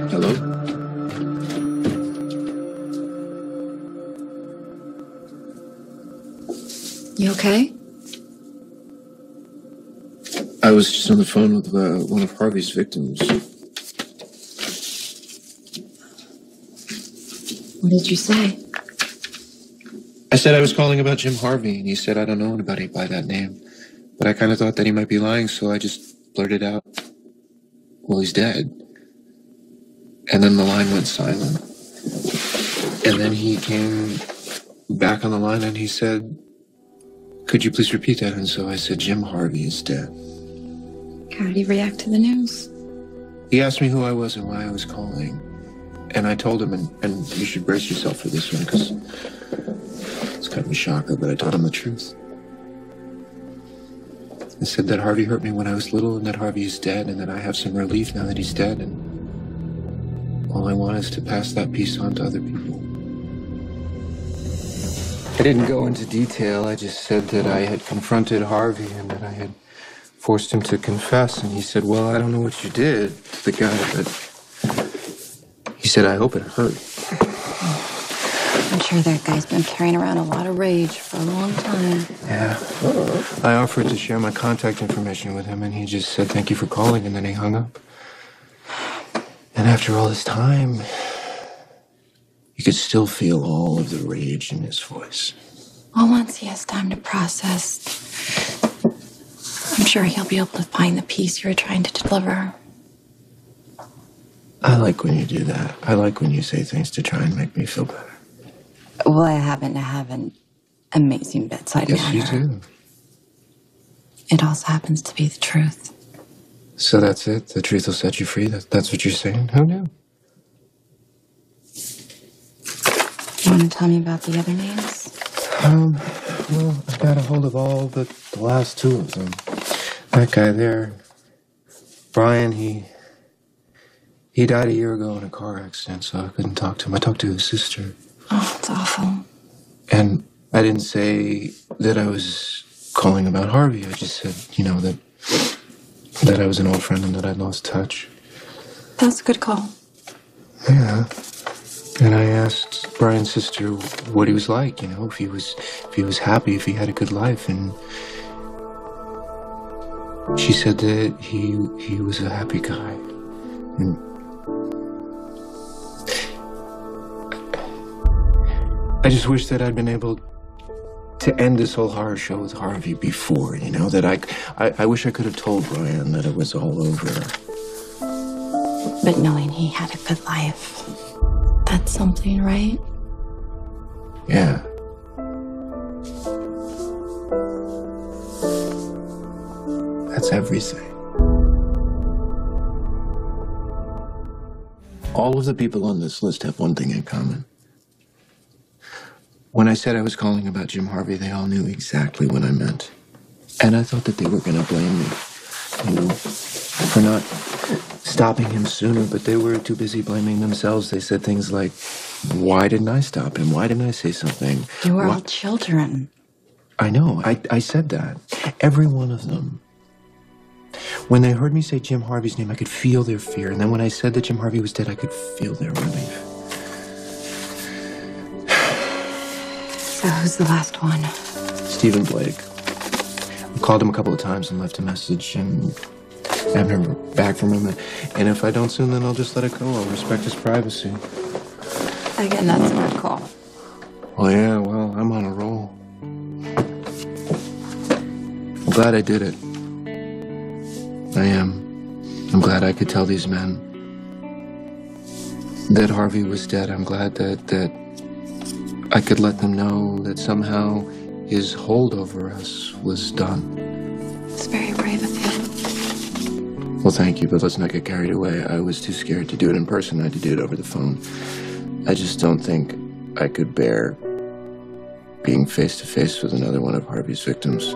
Hello? You okay? I was just on the phone with one of Harvey's victims. What did you say? I said I was calling about Jim Harvey, and he said, I don't know anybody by that name. But I kind of thought that he might be lying, so I just blurted out, well, he's dead. And then the line went silent. And then he came back on the line and he said, could you please repeat that? And so I said, Jim Harvey is dead. How did he react to the news? He asked me who I was and why I was calling. And I told him, and you should brace yourself for this one, because it's kind of a shocker, but I told him the truth. I said that Harvey hurt me when I was little, and that Harvey is dead, and that I have some relief now that he's dead, and all I want is to pass that peace on to other people. I didn't go into detail. I just said that I had confronted Harvey and that I had forced him to confess, and he said, well, I don't know what you did to the guy, but he said, I hope it hurt. I'm sure that guy's been carrying around a lot of rage for a long time. Yeah. I offered to share my contact information with him, and he just said, thank you for calling, and then he hung up. And after all this time, you could still feel all of the rage in his voice. Well, once he has time to process, I'm sure he'll be able to find the peace you're trying to deliver. I like when you do that. I like when you say things to try and make me feel better. Well, I happen to have an amazing bedside manner. Yes, you do. It also happens to be the truth. So that's it? The truth will set you free? That's what you're saying? Who knew? You want to tell me about the other names? Well, I got a hold of all but the last two of them. That guy there, Brian, he died a year ago in a car accident, so I couldn't talk to him. I talked to his sister. Oh, it's awful. And I didn't say that I was calling about Harvey. I just said, that I was an old friend and that I'd lost touch. That's a good call. Yeah. And I asked Brian's sister what he was like, if he was happy, if he had a good life, and she said that he was a happy guy. And I just wish that I'd been able to end this whole horror show with Harvey before, that I wish I could have told Brian that it was all over. But knowing he had a good life, that's something, right? Yeah. That's everything. All of the people on this list have one thing in common. When I said I was calling about Jim Harvey, they all knew exactly what I meant. And I thought that they were going to blame me, for not stopping him sooner, but they were too busy blaming themselves. They said things like, why didn't I stop him? Why didn't I say something? You were all children. I know. I said that. Every one of them. When they heard me say Jim Harvey's name, I could feel their fear. And then when I said that Jim Harvey was dead, I could feel their relief. So who's the last one? Stephen Blake. I called him a couple of times and left a message, and I haven't heard back from him. And if I don't soon, then I'll just let it go. I'll respect his privacy. Again, that's not a call. Well, yeah, well, I'm on a roll. I'm glad I did it. I am. I'm glad I could tell these men that Harvey was dead. I'm glad that I could let them know that somehow his hold over us was done. It's very brave of you. Well, thank you, but let's not get carried away. I was too scared to do it in person. I had to do it over the phone. I just don't think I could bear being face to face with another one of Harvey's victims.